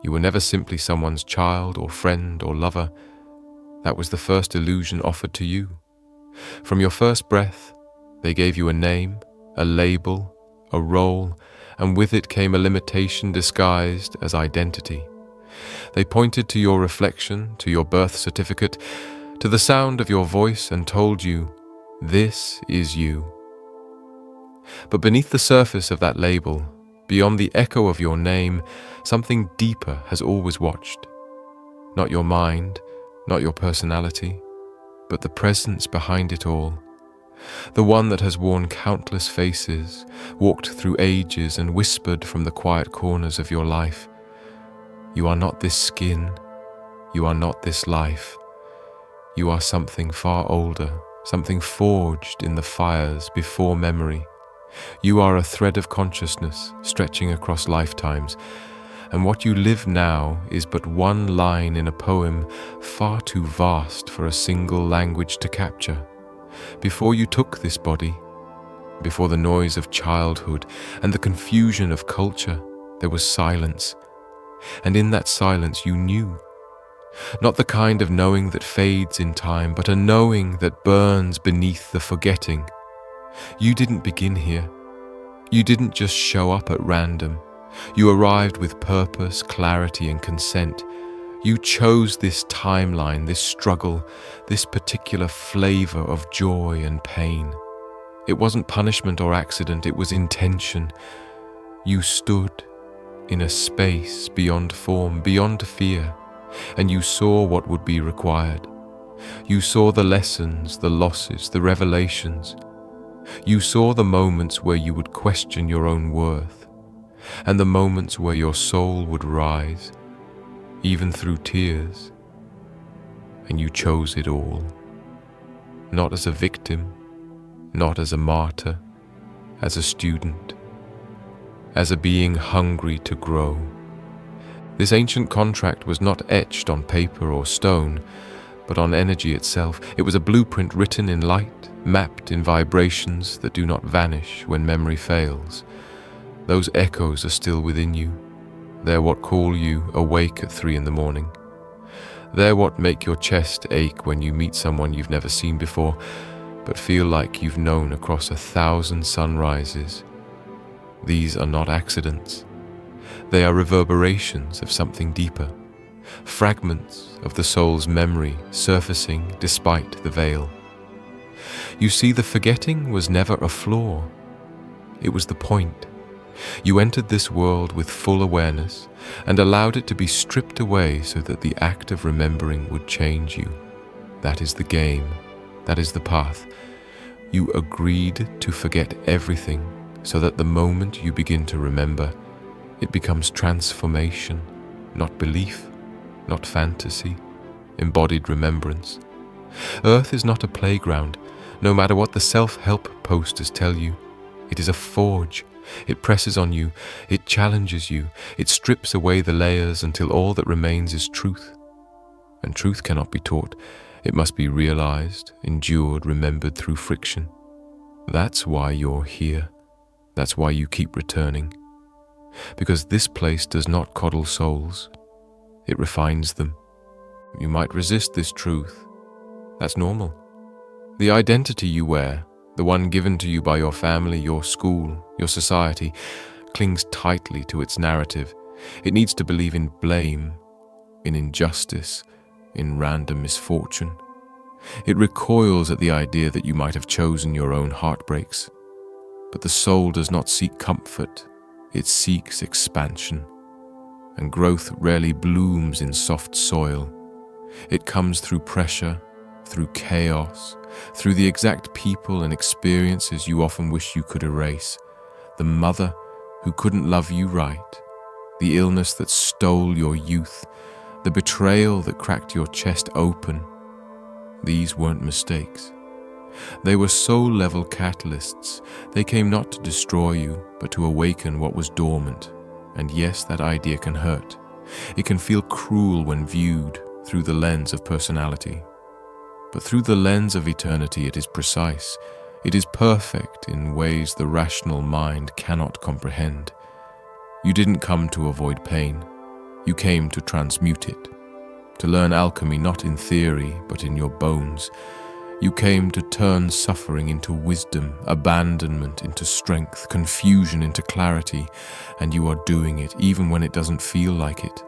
You were never simply someone's child or friend or lover. That was the first illusion offered to you. From your first breath, they gave you a name, a label, a role, and with it came a limitation disguised as identity. They pointed to your reflection, to your birth certificate, to the sound of your voice and told you, this is you. But beneath the surface of that label, beyond the echo of your name, something deeper has always watched. Not your mind, not your personality, but the presence behind it all. The one that has worn countless faces, walked through ages and whispered from the quiet corners of your life, you are not this skin, you are not this life. You are something far older, something forged in the fires before memory. You are a thread of consciousness stretching across lifetimes, and what you live now is but one line in a poem far too vast for a single language to capture. Before you took this body, before the noise of childhood and the confusion of culture, there was silence. And in that silence you knew. Not the kind of knowing that fades in time, but a knowing that burns beneath the forgetting. You didn't begin here. You didn't just show up at random. You arrived with purpose, clarity, and consent. You chose this timeline, this struggle, this particular flavor of joy and pain. It wasn't punishment or accident, it was intention. You stood in a space beyond form, beyond fear, and you saw what would be required. You saw the lessons, the losses, the revelations. You saw the moments where you would question your own worth, and the moments where your soul would rise, even through tears, and you chose it all. Not as a victim, not as a martyr, as a student, as a being hungry to grow. This ancient contract was not etched on paper or stone, but on energy itself. It was a blueprint written in light, mapped in vibrations that do not vanish when memory fails. Those echoes are still within you. They're what call you awake at 3 a.m. They're what make your chest ache when you meet someone you've never seen before, but feel like you've known across 1,000 sunrises. These are not accidents. They are reverberations of something deeper, fragments of the soul's memory surfacing despite the veil. You see, the forgetting was never a flaw. It was the point. You entered this world with full awareness and allowed it to be stripped away so that the act of remembering would change you. That is the game. That is the path. You agreed to forget everything so that the moment you begin to remember, it becomes transformation, not belief, not fantasy, embodied remembrance. Earth is not a playground, no matter what the self-help posters tell you. It is a forge. It presses on you, it challenges you, it strips away the layers until all that remains is truth. And truth cannot be taught. It must be realized, endured, remembered through friction. That's why you're here. That's why you keep returning. Because this place does not coddle souls. It refines them. You might resist this truth. That's normal. The identity you wear, the one given to you by your family, your school, your society, clings tightly to its narrative. It needs to believe in blame, in injustice, in random misfortune. It recoils at the idea that you might have chosen your own heartbreaks. But the soul does not seek comfort, it seeks expansion. And growth rarely blooms in soft soil. It comes through pressure, through chaos, through the exact people and experiences you often wish you could erase. The mother who couldn't love you right, the illness that stole your youth, the betrayal that cracked your chest open. These weren't mistakes. They were soul-level catalysts. They came not to destroy you, but to awaken what was dormant. And yes, that idea can hurt. It can feel cruel when viewed through the lens of personality. But through the lens of eternity, it is precise. It is perfect in ways the rational mind cannot comprehend. You didn't come to avoid pain. You came to transmute it, to learn alchemy not in theory but in your bones. You came to turn suffering into wisdom, abandonment into strength, confusion into clarity, and you are doing it even when it doesn't feel like it.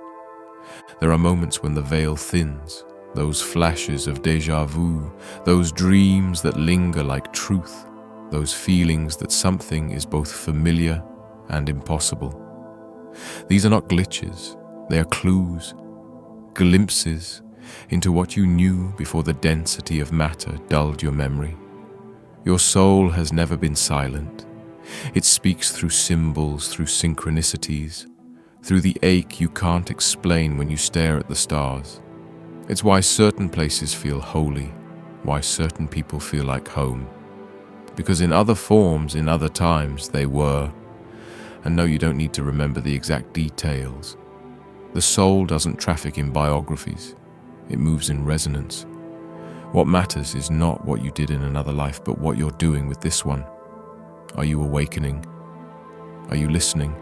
There are moments when the veil thins, those flashes of déjà vu, those dreams that linger like truth, those feelings that something is both familiar and impossible. These are not glitches, they are clues, glimpses into what you knew before the density of matter dulled your memory. Your soul has never been silent. It speaks through symbols, through synchronicities, through the ache you can't explain when you stare at the stars. It's why certain places feel holy, why certain people feel like home. Because in other forms, in other times, they were. And no, you don't need to remember the exact details. The soul doesn't traffic in biographies. It moves in resonance. What matters is not what you did in another life, but what you're doing with this one. Are you awakening? Are you listening?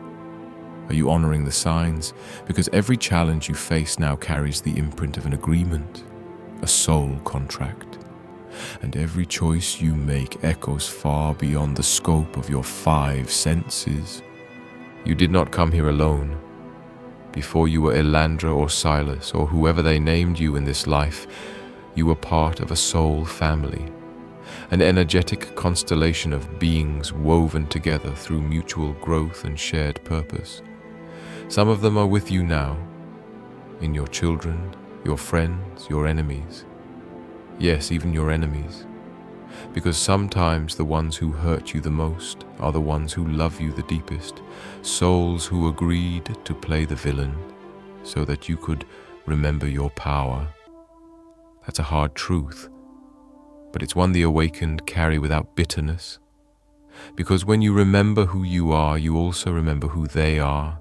Are you honoring the signs? Because every challenge you face now carries the imprint of an agreement, a soul contract. And every choice you make echoes far beyond the scope of your 5 senses. You did not come here alone. Before you were Elandra or Silas or whoever they named you in this life, you were part of a soul family, an energetic constellation of beings woven together through mutual growth and shared purpose. Some of them are with you now, in your children, your friends, your enemies. Yes, even your enemies. Because sometimes the ones who hurt you the most are the ones who love you the deepest, souls who agreed to play the villain so that you could remember your power. That's a hard truth, but it's one the awakened carry without bitterness. Because when you remember who you are, you also remember who they are,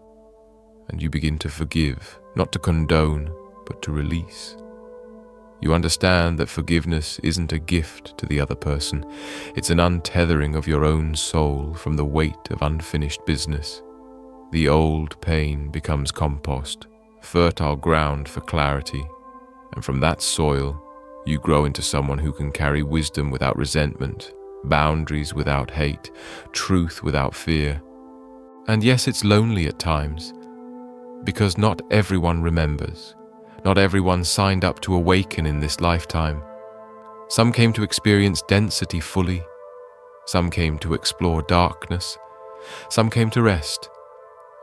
and you begin to forgive, not to condone, but to release. You understand that forgiveness isn't a gift to the other person. It's an untethering of your own soul from the weight of unfinished business. The old pain becomes compost, fertile ground for clarity, and from that soil, you grow into someone who can carry wisdom without resentment, boundaries without hate, truth without fear. And yes, it's lonely at times, because not everyone remembers. Not everyone signed up to awaken in this lifetime. Some came to experience density fully. Some came to explore darkness. Some came to rest.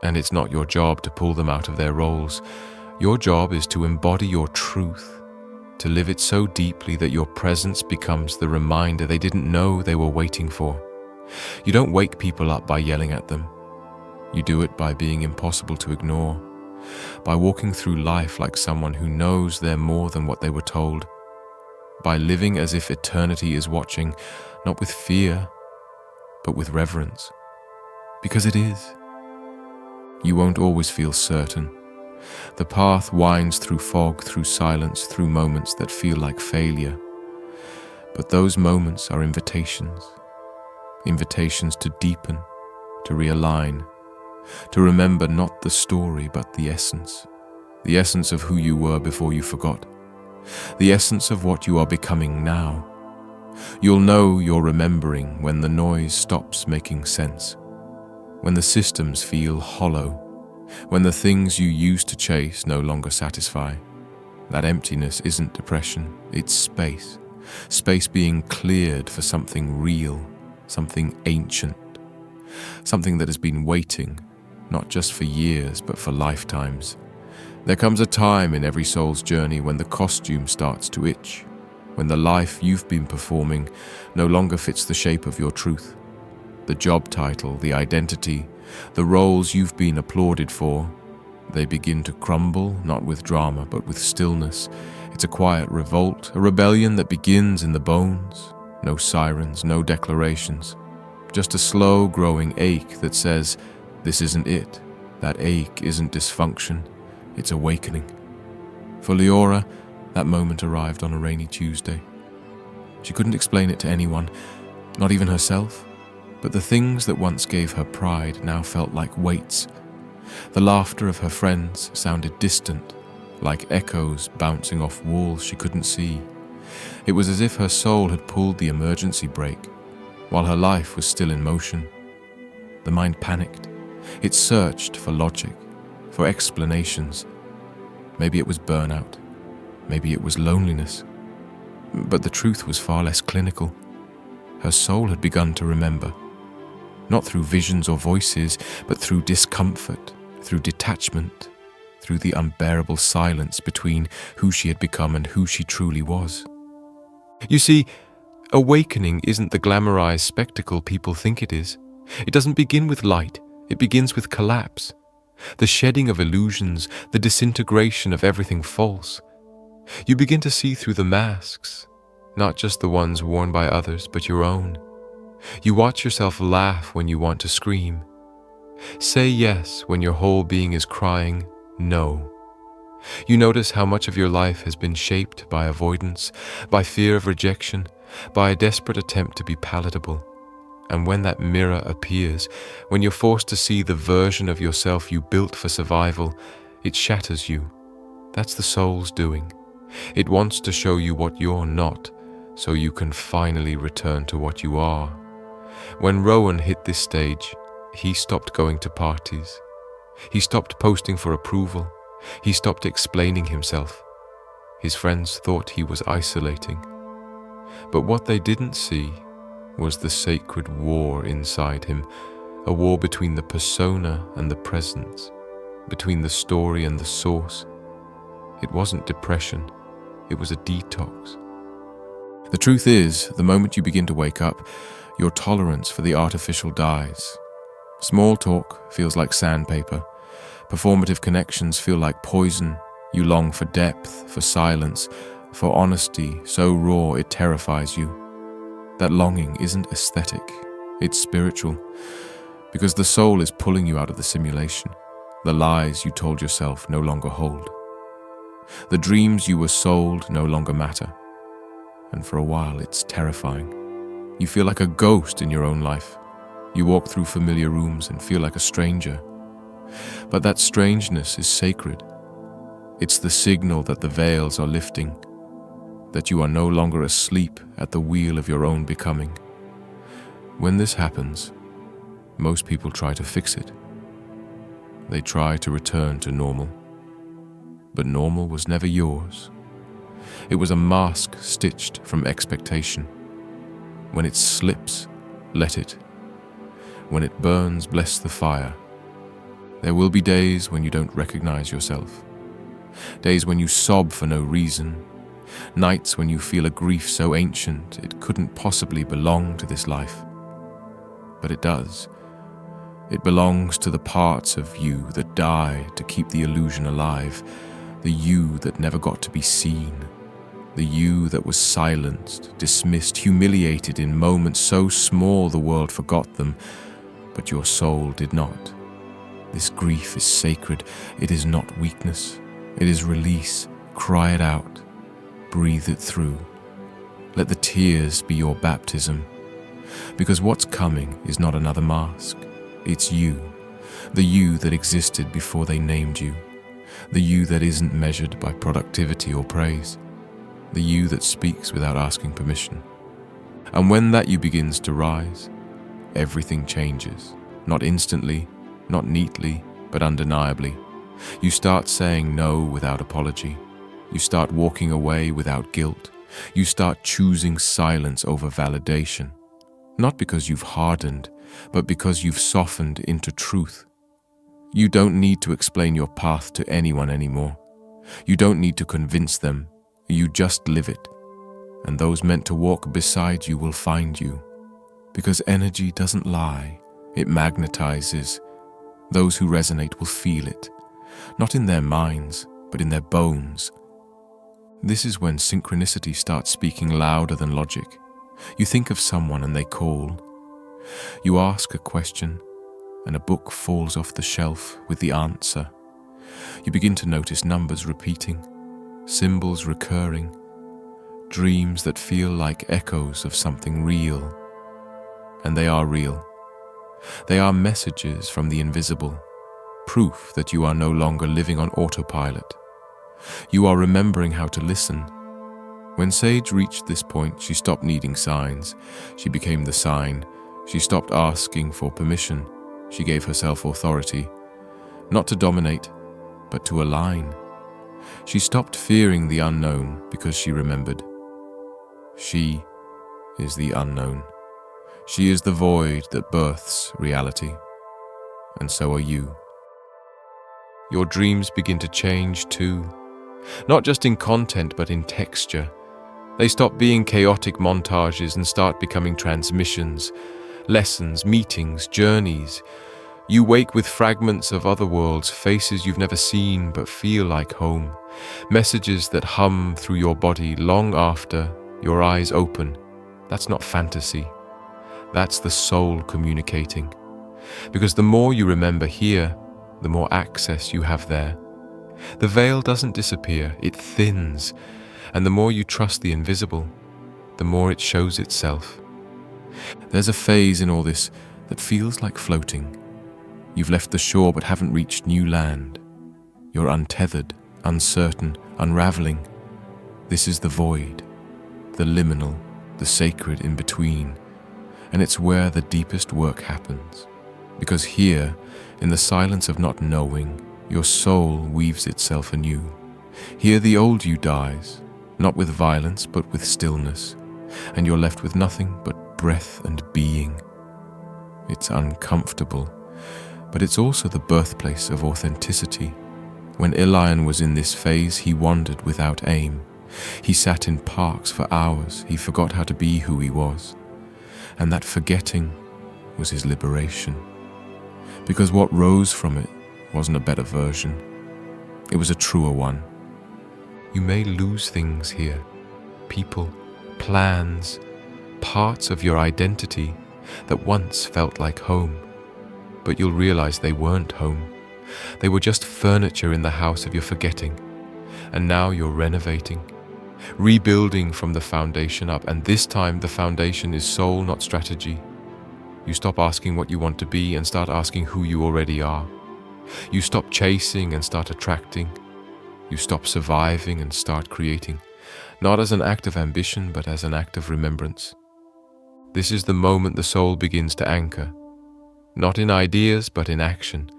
And it's not your job to pull them out of their roles. Your job is to embody your truth, to live it so deeply that your presence becomes the reminder they didn't know they were waiting for. You don't wake people up by yelling at them. You do it by being impossible to ignore, by walking through life like someone who knows they're more than what they were told, by living as if eternity is watching, not with fear, but with reverence. Because it is. You won't always feel certain. The path winds through fog, through silence, through moments that feel like failure. But those moments are invitations. Invitations to deepen, to realign, to remember not the story but the essence of who you were before you forgot, the essence of what you are becoming now. You'll know you're remembering when the noise stops making sense, when the systems feel hollow, when the things you used to chase no longer satisfy. That emptiness isn't depression, it's space. Space being cleared for something real, something ancient, something that has been waiting, not just for years, but for lifetimes. There comes a time in every soul's journey when the costume starts to itch, when the life you've been performing no longer fits the shape of your truth. The job title, the identity, the roles you've been applauded for, they begin to crumble, not with drama, but with stillness. It's a quiet revolt, a rebellion that begins in the bones. No sirens, no declarations. Just a slow growing ache that says, this isn't it. That ache isn't dysfunction, it's awakening. For Leora, that moment arrived on a rainy Tuesday. She couldn't explain it to anyone, not even herself, but the things that once gave her pride now felt like weights. The laughter of her friends sounded distant, like echoes bouncing off walls she couldn't see. It was as if her soul had pulled the emergency brake, while her life was still in motion. The mind panicked. It searched for logic, for explanations. Maybe it was burnout. Maybe it was loneliness. But the truth was far less clinical. Her soul had begun to remember, not through visions or voices, but through discomfort, through detachment, through the unbearable silence between who she had become and who she truly was. You see, awakening isn't the glamorized spectacle people think it is. It doesn't begin with light, it begins with collapse. The shedding of illusions, the disintegration of everything false. You begin to see through the masks, not just the ones worn by others, but your own. You watch yourself laugh when you want to scream. Say yes when your whole being is crying no. You notice how much of your life has been shaped by avoidance, by fear of rejection, by a desperate attempt to be palatable. And when that mirror appears, when you're forced to see the version of yourself you built for survival, it shatters you. That's the soul's doing. It wants to show you what you're not, so you can finally return to what you are. When Rowan hit this stage, he stopped going to parties. He stopped posting for approval. He stopped explaining himself. His friends thought he was isolating. But what they didn't see was the sacred war inside him, a war between the persona and the presence, between the story and the source. It wasn't depression, it was a detox. The truth is, the moment you begin to wake up, your tolerance for the artificial dies. Small talk feels like sandpaper. Performative connections feel like poison. You long for depth, for silence, for honesty so raw it terrifies you. That longing isn't aesthetic, it's spiritual, because the soul is pulling you out of the simulation. The lies you told yourself no longer hold. The dreams you were sold no longer matter. And for a while, it's terrifying. You feel like a ghost in your own life. You walk through familiar rooms and feel like a stranger. But that strangeness is sacred. It's the signal that the veils are lifting, that you are no longer asleep at the wheel of your own becoming. When this happens, most people try to fix it. They try to return to normal. But normal was never yours. It was a mask stitched from expectation. When it slips, let it. When it burns, bless the fire. There will be days when you don't recognize yourself. Days when you sob for no reason. Nights when you feel a grief so ancient it couldn't possibly belong to this life. But it does. It belongs to the parts of you that die to keep the illusion alive, the you that never got to be seen, the you that was silenced, dismissed, humiliated in moments so small the world forgot them, but your soul did not. This grief is sacred. It is not weakness. It is release. Cry it out. Breathe it through. Let the tears be your baptism. Because what's coming is not another mask. It's you. The you that existed before they named you. The you that isn't measured by productivity or praise. The you that speaks without asking permission. And when that you begins to rise, everything changes. Not instantly, not neatly, but undeniably. You start saying no without apology. You start walking away without guilt. You start choosing silence over validation. Not because you've hardened, but because you've softened into truth. You don't need to explain your path to anyone anymore. You don't need to convince them. You just live it. And those meant to walk beside you will find you. Because energy doesn't lie. It magnetizes. Those who resonate will feel it. Not in their minds, but in their bones. This is when synchronicity starts speaking louder than logic. You think of someone and they call. You ask a question, and a book falls off the shelf with the answer. You begin to notice numbers repeating, symbols recurring, dreams that feel like echoes of something real. And they are real. They are messages from the invisible. proof that you are no longer living on autopilot. You are remembering how to listen. When Sage reached this point, she stopped needing signs. She became the sign. She stopped asking for permission. She gave herself authority, not to dominate, but to align. She stopped fearing the unknown because she remembered. She is the unknown. She is the void that births reality. And so are you. Your dreams begin to change too, not just in content but in texture. They stop being chaotic montages and start becoming transmissions, lessons, meetings, journeys. You wake with fragments of other worlds, faces you've never seen but feel like home, messages that hum through your body long after your eyes open. That's not fantasy. That's the soul communicating. Because the more you remember here, the more access you have there. The veil doesn't disappear, it thins. And the more you trust the invisible, the more it shows itself. There's a phase in all this that feels like floating. You've left the shore but haven't reached new land. You're untethered, uncertain, unraveling. This is the void, the liminal, the sacred in between. And it's where the deepest work happens. Because here, in the silence of not knowing, your soul weaves itself anew. Here the old you dies, not with violence but with stillness, and you're left with nothing but breath and being. It's uncomfortable, but it's also the birthplace of authenticity. When Elian was in this phase, he wandered without aim. He sat in parks for hours. He forgot how to be who he was. And that forgetting was his liberation. Because what rose from it wasn't a better version. It was a truer one. You may lose things here, people, plans, parts of your identity that once felt like home. But you'll realize they weren't home. They were just furniture in the house of your forgetting. And now you're renovating, rebuilding from the foundation up. And this time the foundation is soul, not strategy. You stop asking what you want to be and start asking who you already are. You stop chasing and start attracting. You stop surviving and start creating, not as an act of ambition, but as an act of remembrance. This is the moment the soul begins to anchor, not in ideas, but in action,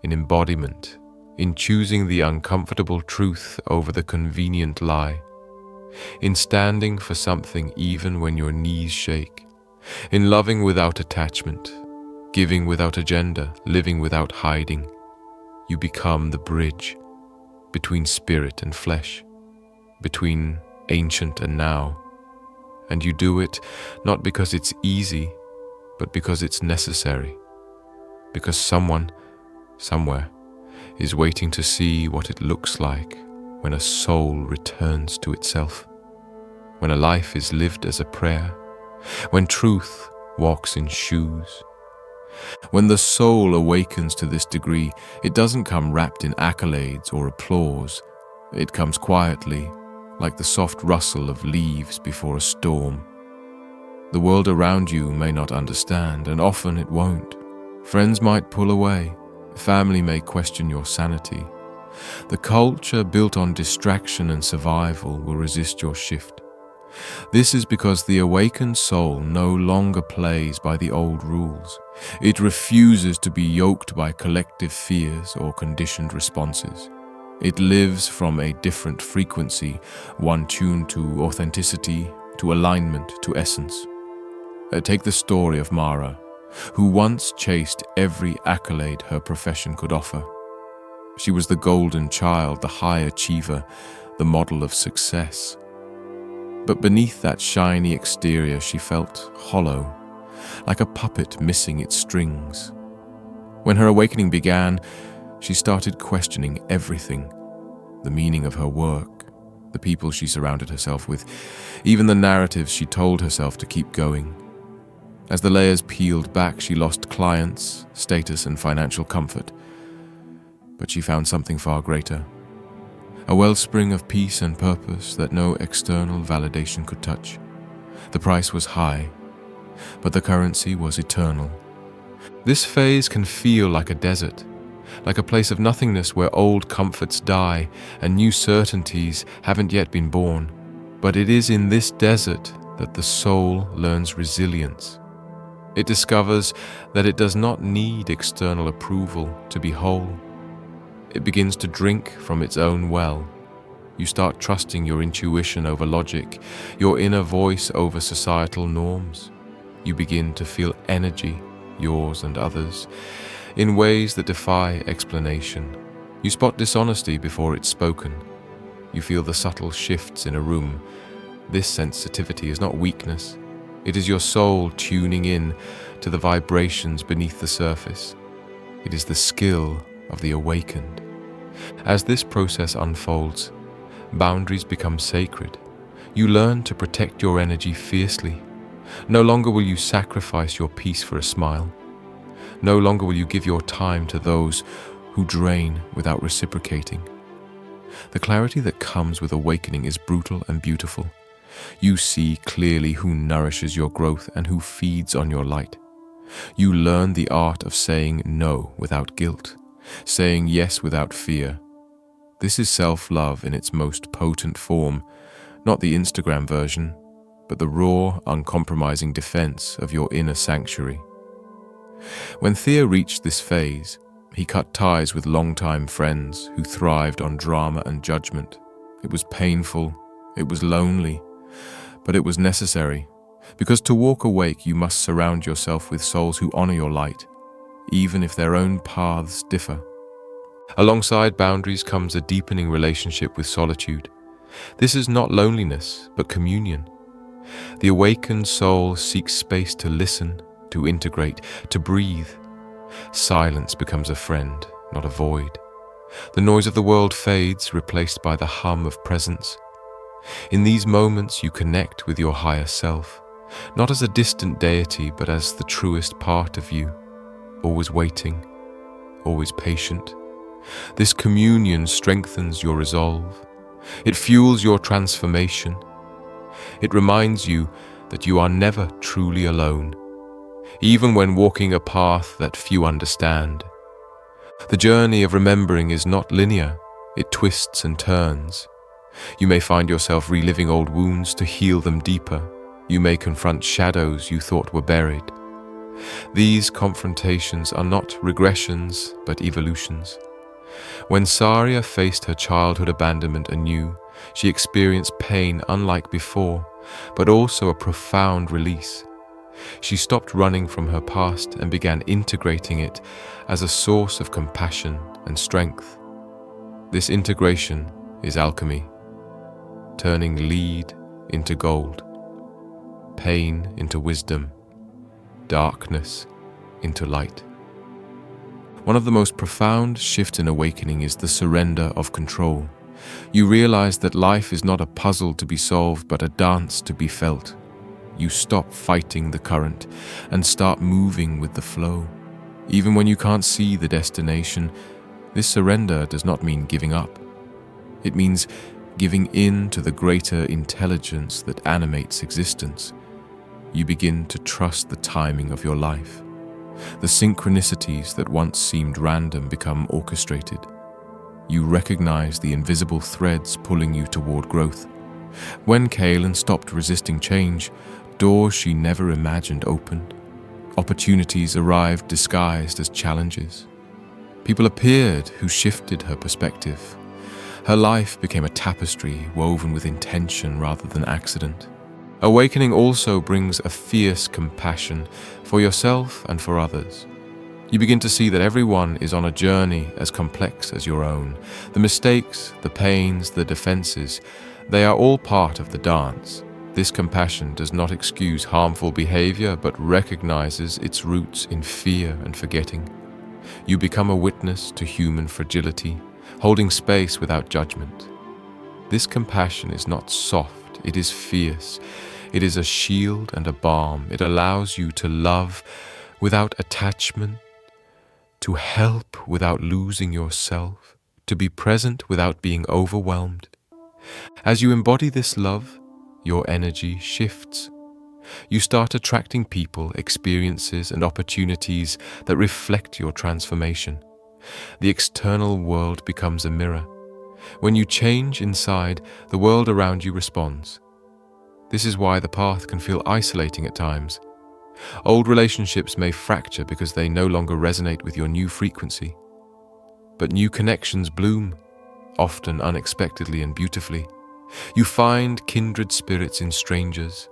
in embodiment, in choosing the uncomfortable truth over the convenient lie, in standing for something even when your knees shake, in loving without attachment, giving without agenda, living without hiding. You become the bridge between spirit and flesh, between ancient and now. And you do it not because it's easy, but because it's necessary. Because someone, somewhere, is waiting to see what it looks like when a soul returns to itself, when a life is lived as a prayer, when truth walks in shoes. When the soul awakens to this degree, it doesn't come wrapped in accolades or applause. It comes quietly, like the soft rustle of leaves before a storm. The world around you may not understand, and often it won't. Friends might pull away. Family may question your sanity. The culture built on distraction and survival will resist your shift. This is because the awakened soul no longer plays by the old rules. It refuses to be yoked by collective fears or conditioned responses. It lives from a different frequency, one tuned to authenticity, to alignment, to essence. Take the story of Mara, who once chased every accolade her profession could offer. She was the golden child, the high achiever, the model of success. But beneath that shiny exterior, she felt hollow, like a puppet missing its strings. When her awakening began, she started questioning everything: the meaning of her work, the people she surrounded herself with, even the narratives she told herself to keep going. As the layers peeled back, she lost clients, status, and financial comfort. But she found something far greater. A wellspring of peace and purpose that no external validation could touch. The price was high, but the currency was eternal. This phase can feel like a desert, like a place of nothingness where old comforts die and new certainties haven't yet been born. But it is in this desert that the soul learns resilience. It discovers that it does not need external approval to be whole. It begins to drink from its own well. You start trusting your intuition over logic, your inner voice over societal norms. You begin to feel energy, yours and others, in ways that defy explanation. You spot dishonesty before it's spoken. You feel the subtle shifts in a room. This sensitivity is not weakness. It is your soul tuning in to the vibrations beneath the surface. It is the skill of the awakened. As this process unfolds, boundaries become sacred. You learn to protect your energy fiercely. No longer will you sacrifice your peace for a smile. No longer will you give your time to those who drain without reciprocating. The clarity that comes with awakening is brutal and beautiful. You see clearly who nourishes your growth and who feeds on your light. You learn the art of saying no without guilt, saying yes without fear. This is self-love in its most potent form, not the Instagram version, but the raw, uncompromising defense of your inner sanctuary. When Thea reached this phase, he cut ties with longtime friends who thrived on drama and judgment. It was painful, it was lonely, but it was necessary, because to walk awake you must surround yourself with souls who honor your light, even if their own paths differ. Alongside boundaries comes a deepening relationship with solitude. This is not loneliness, but communion. The awakened soul seeks space to listen, to integrate, to breathe. Silence becomes a friend, not a void. The noise of the world fades, replaced by the hum of presence. In these moments you connect with your higher self, not as a distant deity, but as the truest part of you, always waiting, always patient. This communion strengthens your resolve. It fuels your transformation. It reminds you that you are never truly alone, even when walking a path that few understand. The journey of remembering is not linear, it twists and turns. You may find yourself reliving old wounds to heal them deeper. You may confront shadows you thought were buried. These confrontations are not regressions, but evolutions. When Saria faced her childhood abandonment anew, she experienced pain unlike before, but also a profound release. She stopped running from her past and began integrating it as a source of compassion and strength. This integration is alchemy, turning lead into gold, pain into wisdom, darkness into light. One of the most profound shifts in awakening is the surrender of control. You realize that life is not a puzzle to be solved, but a dance to be felt. You stop fighting the current and start moving with the flow. Even when you can't see the destination, this surrender does not mean giving up. It means giving in to the greater intelligence that animates existence. You begin to trust the timing of your life. The synchronicities that once seemed random become orchestrated. You recognize the invisible threads pulling you toward growth. When Kaylin stopped resisting change, doors she never imagined opened. Opportunities arrived disguised as challenges. People appeared who shifted her perspective. Her life became a tapestry woven with intention rather than accident. Awakening also brings a fierce compassion for yourself and for others. You begin to see that everyone is on a journey as complex as your own. The mistakes, the pains, the defenses, they are all part of the dance. This compassion does not excuse harmful behavior, but recognizes its roots in fear and forgetting. You become a witness to human fragility, holding space without judgment. This compassion is not soft, it is fierce. It is a shield and a balm. It allows you to love without attachment, to help without losing yourself, to be present without being overwhelmed. As you embody this love, your energy shifts. You start attracting people, experiences, and opportunities that reflect your transformation. The external world becomes a mirror. When you change inside, the world around you responds. This is why the path can feel isolating at times. Old relationships may fracture because they no longer resonate with your new frequency. But new connections bloom, often unexpectedly and beautifully. You find kindred spirits in strangers.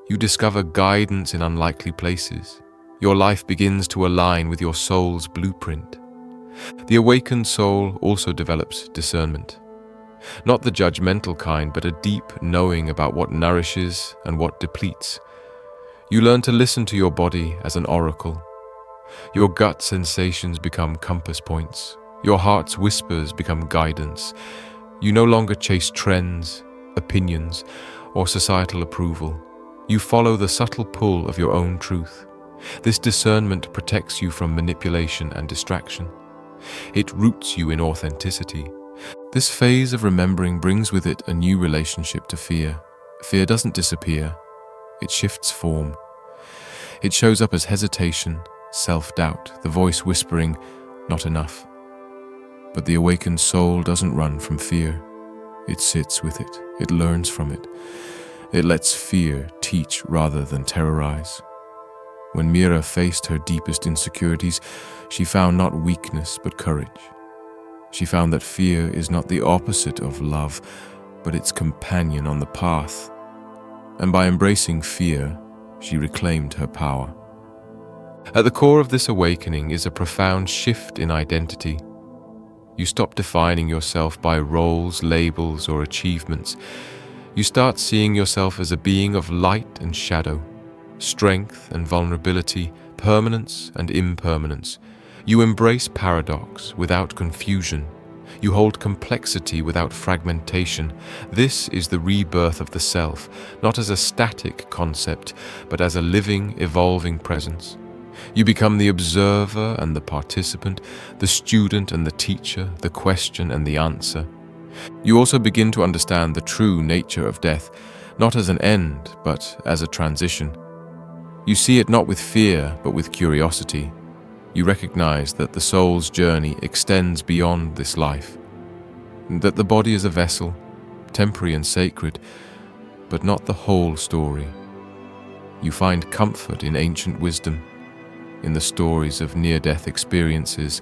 You discover guidance in unlikely places. Your life begins to align with your soul's blueprint. The awakened soul also develops discernment. Not the judgmental kind, but a deep knowing about what nourishes and what depletes. You learn to listen to your body as an oracle. Your gut sensations become compass points. Your heart's whispers become guidance. You no longer chase trends, opinions, or societal approval. You follow the subtle pull of your own truth. This discernment protects you from manipulation and distraction. It roots you in authenticity. This phase of remembering brings with it a new relationship to fear. Fear doesn't disappear. It shifts form. It shows up as hesitation, self-doubt, the voice whispering, "Not enough." But the awakened soul doesn't run from fear. It sits with it. It learns from it. It lets fear teach rather than terrorize. When Mira faced her deepest insecurities, she found not weakness but courage. She found that fear is not the opposite of love, but its companion on the path. And by embracing fear, she reclaimed her power. At the core of this awakening is a profound shift in identity. You stop defining yourself by roles, labels, or achievements. You start seeing yourself as a being of light and shadow, strength and vulnerability, permanence and impermanence. You embrace paradox without confusion. You hold complexity without fragmentation. This is the rebirth of the self, not as a static concept, but as a living, evolving presence. You become the observer and the participant, the student and the teacher, the question and the answer. You also begin to understand the true nature of death, not as an end, but as a transition. You see it not with fear, but with curiosity. You recognize that the soul's journey extends beyond this life, that the body is a vessel, temporary and sacred, but not the whole story. You find comfort in ancient wisdom, in the stories of near-death experiences,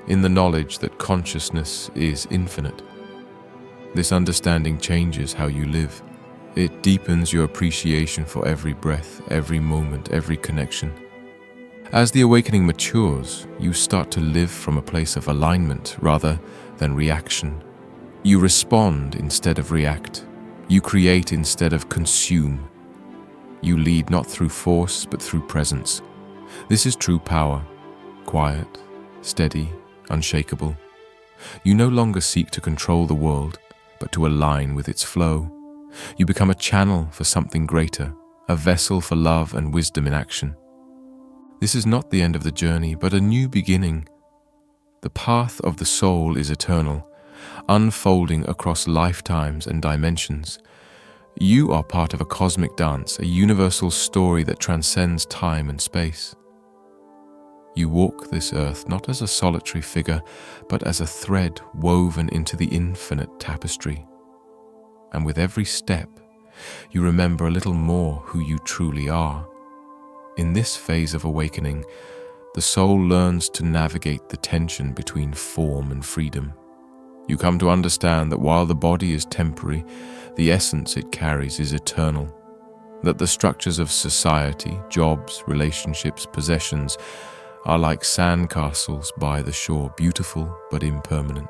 in the knowledge that consciousness is infinite. This understanding changes how you live. It deepens your appreciation for every breath, every moment, every connection. As the awakening matures, you start to live from a place of alignment rather than reaction. You respond instead of react. You create instead of consume. You lead not through force, but through presence. This is true power, quiet, steady, unshakable. You no longer seek to control the world, but to align with its flow. You become a channel for something greater, a vessel for love and wisdom in action. This is not the end of the journey, but a new beginning. The path of the soul is eternal, unfolding across lifetimes and dimensions. You are part of a cosmic dance, a universal story that transcends time and space. You walk this earth not as a solitary figure, but as a thread woven into the infinite tapestry. And with every step, you remember a little more who you truly are. In this phase of awakening, the soul learns to navigate the tension between form and freedom. You come to understand that while the body is temporary, the essence it carries is eternal. That the structures of society, jobs, relationships, possessions are like sandcastles by the shore, beautiful but impermanent.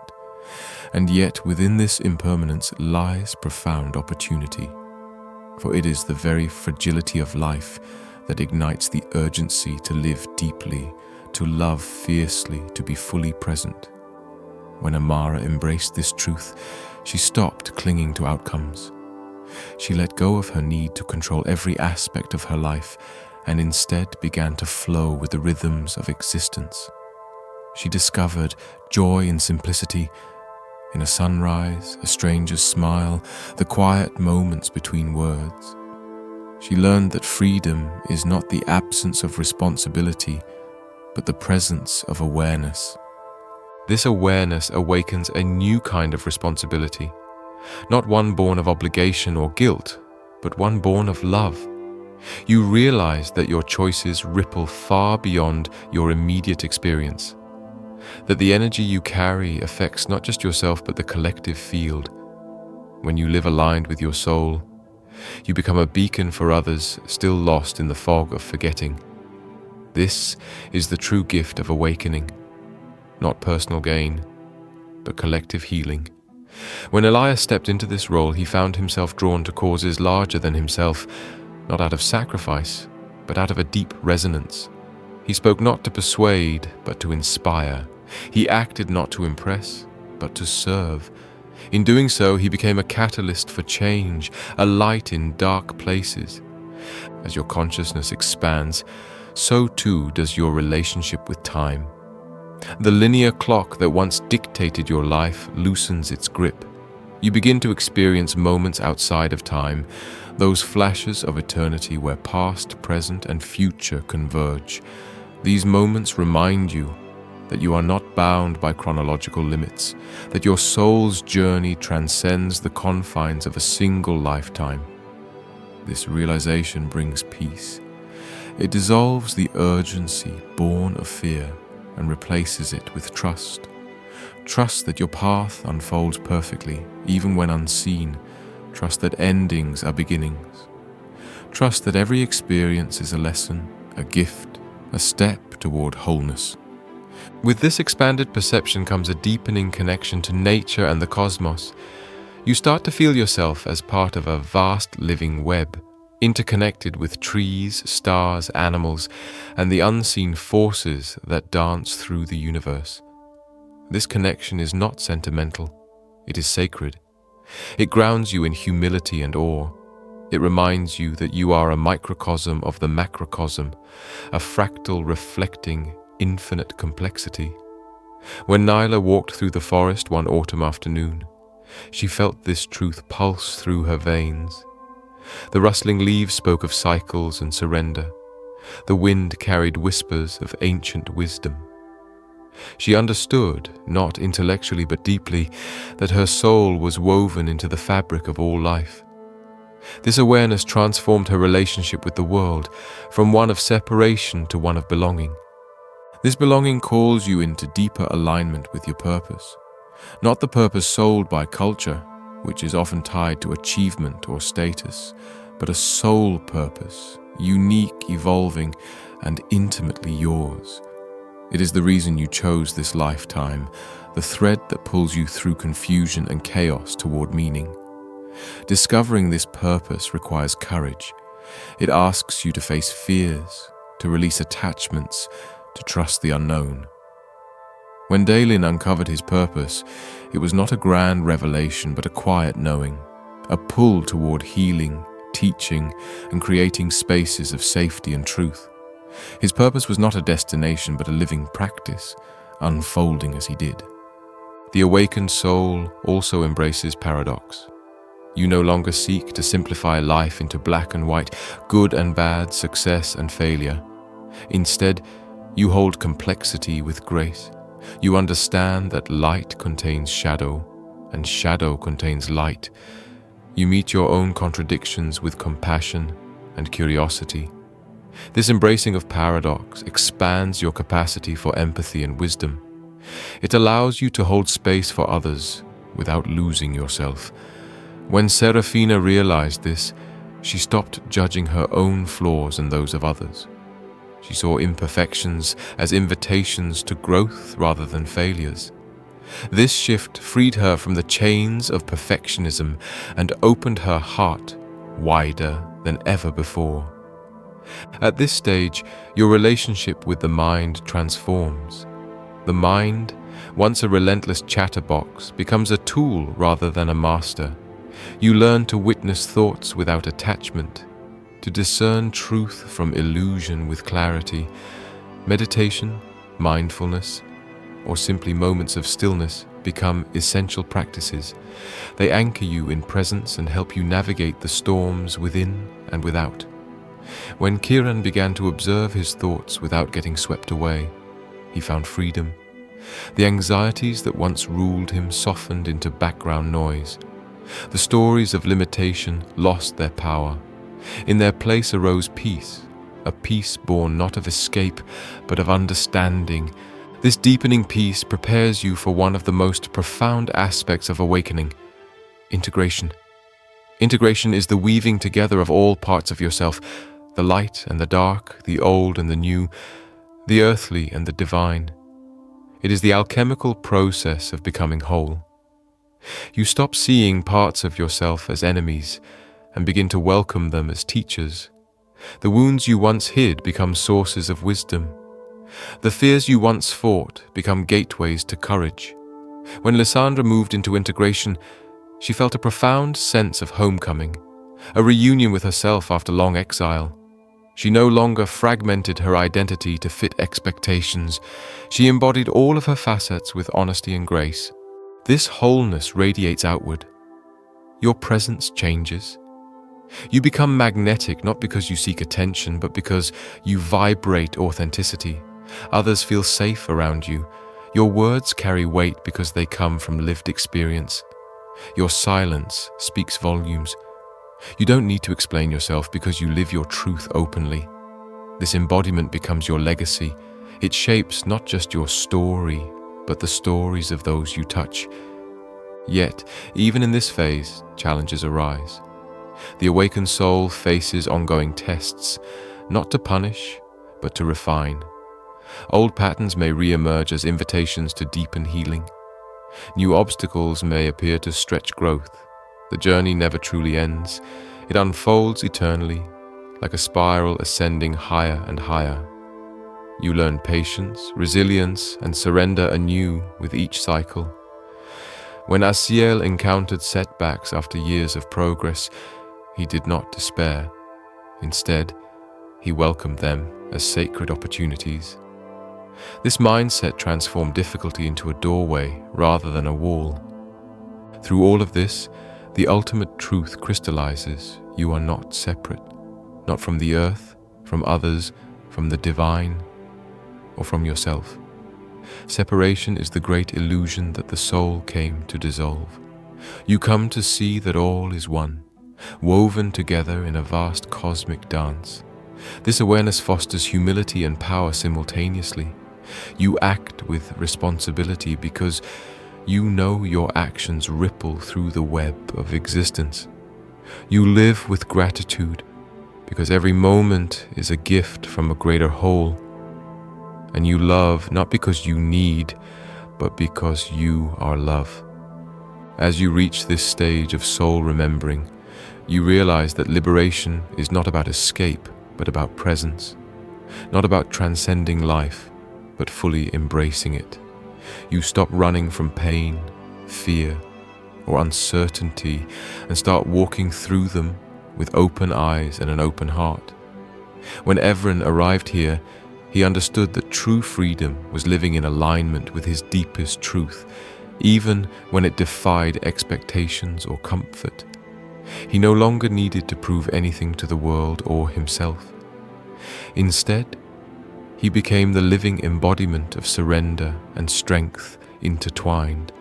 And yet within this impermanence lies profound opportunity. For it is the very fragility of life that ignites the urgency to live deeply, to love fiercely, to be fully present. When Amara embraced this truth, she stopped clinging to outcomes. She let go of her need to control every aspect of her life and instead began to flow with the rhythms of existence. She discovered joy in simplicity, in a sunrise, a stranger's smile, the quiet moments between words. She learned that freedom is not the absence of responsibility, but the presence of awareness. This awareness awakens a new kind of responsibility, not one born of obligation or guilt, but one born of love. You realize that your choices ripple far beyond your immediate experience, that the energy you carry affects not just yourself but the collective field. When you live aligned with your soul, you become a beacon for others still lost in the fog of forgetting. This is the true gift of awakening, not personal gain, but collective healing. When Elias stepped into this role, he found himself drawn to causes larger than himself, not out of sacrifice, but out of a deep resonance. He spoke not to persuade, but to inspire. He acted not to impress, but to serve. In doing so, he became a catalyst for change, a light in dark places. As your consciousness expands, so too does your relationship with time. The linear clock that once dictated your life loosens its grip. You begin to experience moments outside of time, those flashes of eternity where past, present, and future converge. These moments remind you that you are not bound by chronological limits, that your soul's journey transcends the confines of a single lifetime. This realization brings peace. It dissolves the urgency born of fear and replaces it with trust. Trust that your path unfolds perfectly, even when unseen. Trust that endings are beginnings. Trust that every experience is a lesson, a gift, a step toward wholeness. With this expanded perception comes a deepening connection to nature and the cosmos. You start to feel yourself as part of a vast living web, interconnected with trees, stars, animals, and the unseen forces that dance through the universe. This connection is not sentimental, it is sacred. It grounds you in humility and awe. It reminds you that you are a microcosm of the macrocosm, a fractal reflecting infinite complexity. When Nyla walked through the forest one autumn afternoon, she felt this truth pulse through her veins. The rustling leaves spoke of cycles and surrender. The wind carried whispers of ancient wisdom. She understood, not intellectually but deeply, that her soul was woven into the fabric of all life. This awareness transformed her relationship with the world, from one of separation to one of belonging. This belonging calls you into deeper alignment with your purpose, not the purpose sold by culture, which is often tied to achievement or status, but a soul purpose, unique, evolving, and intimately yours. It is the reason you chose this lifetime, the thread that pulls you through confusion and chaos toward meaning. Discovering this purpose requires courage. It asks you to face fears, to release attachments, to trust the unknown. When Dalen uncovered his purpose, it was not a grand revelation but a quiet knowing, a pull toward healing, teaching, and creating spaces of safety and truth. His purpose was not a destination but a living practice, unfolding as he did. The awakened soul also embraces paradox. You no longer seek to simplify life into black and white, good and bad, success and failure. Instead, you hold complexity with grace. You understand that light contains shadow, and shadow contains light. You meet your own contradictions with compassion and curiosity. This embracing of paradox expands your capacity for empathy and wisdom. It allows you to hold space for others without losing yourself. When Serafina realized this, she stopped judging her own flaws and those of others. She saw imperfections as invitations to growth rather than failures. This shift freed her from the chains of perfectionism and opened her heart wider than ever before. At this stage, your relationship with the mind transforms. The mind, once a relentless chatterbox, becomes a tool rather than a master. You learn to witness thoughts without attachment, to discern truth from illusion with clarity. Meditation, mindfulness, or simply moments of stillness become essential practices. They anchor you in presence and help you navigate the storms within and without. When Kiran began to observe his thoughts without getting swept away, he found freedom. The anxieties that once ruled him softened into background noise. The stories of limitation lost their power. In their place arose peace, a peace born not of escape, but of understanding. This deepening peace prepares you for one of the most profound aspects of awakening: integration. Integration is the weaving together of all parts of yourself, the light and the dark, the old and the new, the earthly and the divine. It is the alchemical process of becoming whole. You stop seeing parts of yourself as enemies and begin to welcome them as teachers. The wounds you once hid become sources of wisdom. The fears you once fought become gateways to courage. When Lysandra moved into integration, she felt a profound sense of homecoming, a reunion with herself after long exile. She no longer fragmented her identity to fit expectations. She embodied all of her facets with honesty and grace. This wholeness radiates outward. Your presence changes. You become magnetic not because you seek attention, but because you vibrate authenticity. Others feel safe around you. Your words carry weight because they come from lived experience. Your silence speaks volumes. You don't need to explain yourself because you live your truth openly. This embodiment becomes your legacy. It shapes not just your story, but the stories of those you touch. Yet, even in this phase, challenges arise. The awakened soul faces ongoing tests, not to punish, but to refine. Old patterns may re-emerge as invitations to deepen healing. New obstacles may appear to stretch growth. The journey never truly ends. It unfolds eternally, like a spiral ascending higher and higher. You learn patience, resilience, and surrender anew with each cycle. When Asiel encountered setbacks after years of progress, he did not despair. Instead, he welcomed them as sacred opportunities. This mindset transformed difficulty into a doorway rather than a wall. Through all of this, the ultimate truth crystallizes. You are not separate, not from the earth, from others, from the divine, or from yourself. Separation is the great illusion that the soul came to dissolve. You come to see that all is one, woven together in a vast cosmic dance. This awareness fosters humility and power simultaneously. You act with responsibility because you know your actions ripple through the web of existence. You live with gratitude because every moment is a gift from a greater whole. And you love not because you need, but because you are love. As you reach this stage of soul remembering, you realize that liberation is not about escape, but about presence. Not about transcending life, but fully embracing it. You stop running from pain, fear, or uncertainty and start walking through them with open eyes and an open heart. When Evren arrived here, he understood that true freedom was living in alignment with his deepest truth, even when it defied expectations or comfort. He no longer needed to prove anything to the world or himself. Instead, he became the living embodiment of surrender and strength intertwined.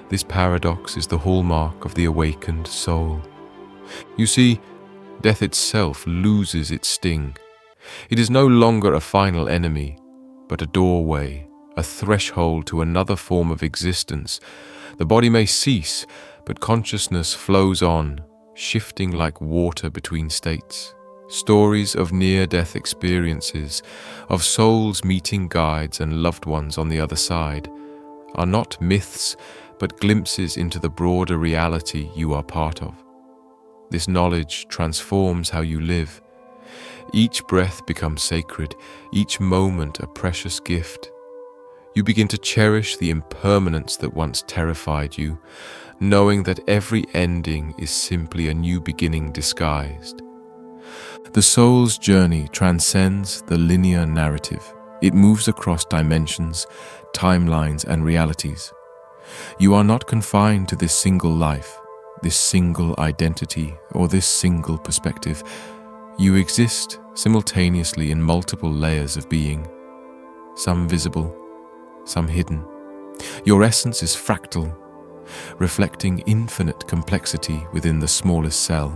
This paradox is the hallmark of the awakened soul. You see, death itself loses its sting. It is no longer a final enemy, but a doorway, a threshold to another form of existence. The body may cease, but consciousness flows on, shifting like water between states. Stories of near-death experiences, of souls meeting guides and loved ones on the other side, are not myths, but glimpses into the broader reality you are part of. This knowledge transforms how you live. Each breath becomes sacred, each moment a precious gift. You begin to cherish the impermanence that once terrified you, knowing that every ending is simply a new beginning disguised. The soul's journey transcends the linear narrative. It moves across dimensions, timelines, and realities. You are not confined to this single life, this single identity, or this single perspective. You exist simultaneously in multiple layers of being, some visible, some hidden. Your essence is fractal, reflecting infinite complexity within the smallest cell.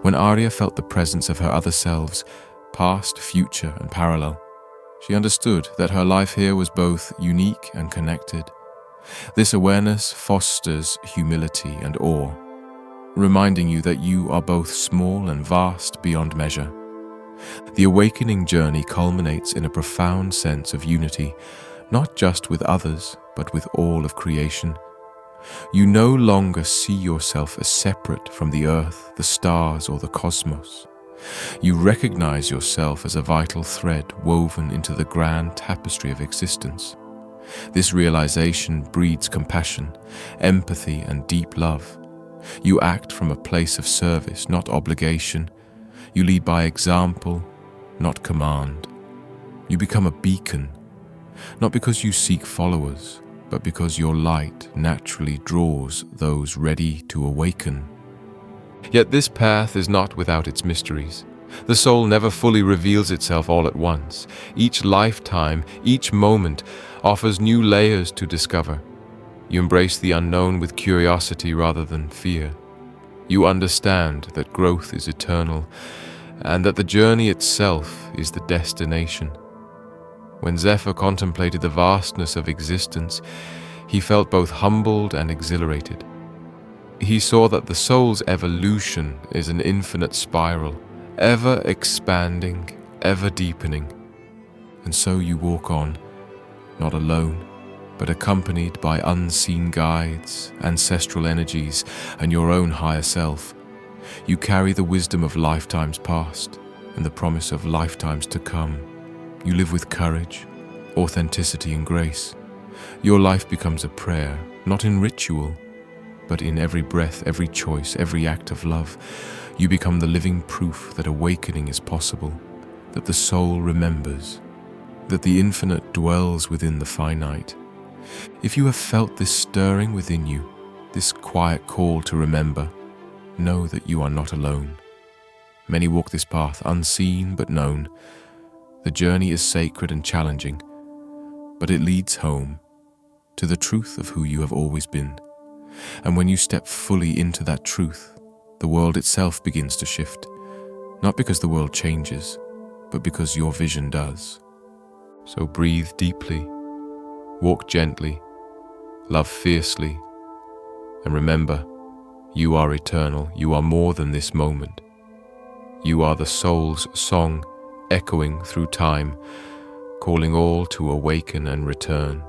When Arya felt the presence of her other selves, past, future, and parallel, she understood that her life here was both unique and connected. This awareness fosters humility and awe, reminding you that you are both small and vast beyond measure. The awakening journey culminates in a profound sense of unity, not just with others, but with all of creation. You no longer see yourself as separate from the earth, the stars, or the cosmos. You recognize yourself as a vital thread woven into the grand tapestry of existence. This realization breeds compassion, empathy, and deep love. You act from a place of service, not obligation. You lead by example, not command. You become a beacon, not because you seek followers, but because your light naturally draws those ready to awaken. Yet this path is not without its mysteries. The soul never fully reveals itself all at once. Each lifetime, each moment, offers new layers to discover. You embrace the unknown with curiosity rather than fear. You understand that growth is eternal, and that the journey itself is the destination. When Zephyr contemplated the vastness of existence, he felt both humbled and exhilarated. He saw that the soul's evolution is an infinite spiral, ever expanding, ever deepening. And so you walk on, not alone, but accompanied by unseen guides, ancestral energies, and your own higher self. You carry the wisdom of lifetimes past and the promise of lifetimes to come. You live with courage, authenticity, and grace. Your life becomes a prayer, not in ritual, but in every breath, every choice, every act of love. You become the living proof that awakening is possible, that the soul remembers, that the infinite dwells within the finite. If you have felt this stirring within you, this quiet call to remember, know that you are not alone. Many walk this path unseen but known. The journey is sacred and challenging, but it leads home to the truth of who you have always been. And when you step fully into that truth, the world itself begins to shift, not because the world changes, but because your vision does. So breathe deeply, walk gently, love fiercely, and remember, you are eternal. You are more than this moment. You are the soul's song echoing through time, calling all to awaken and return.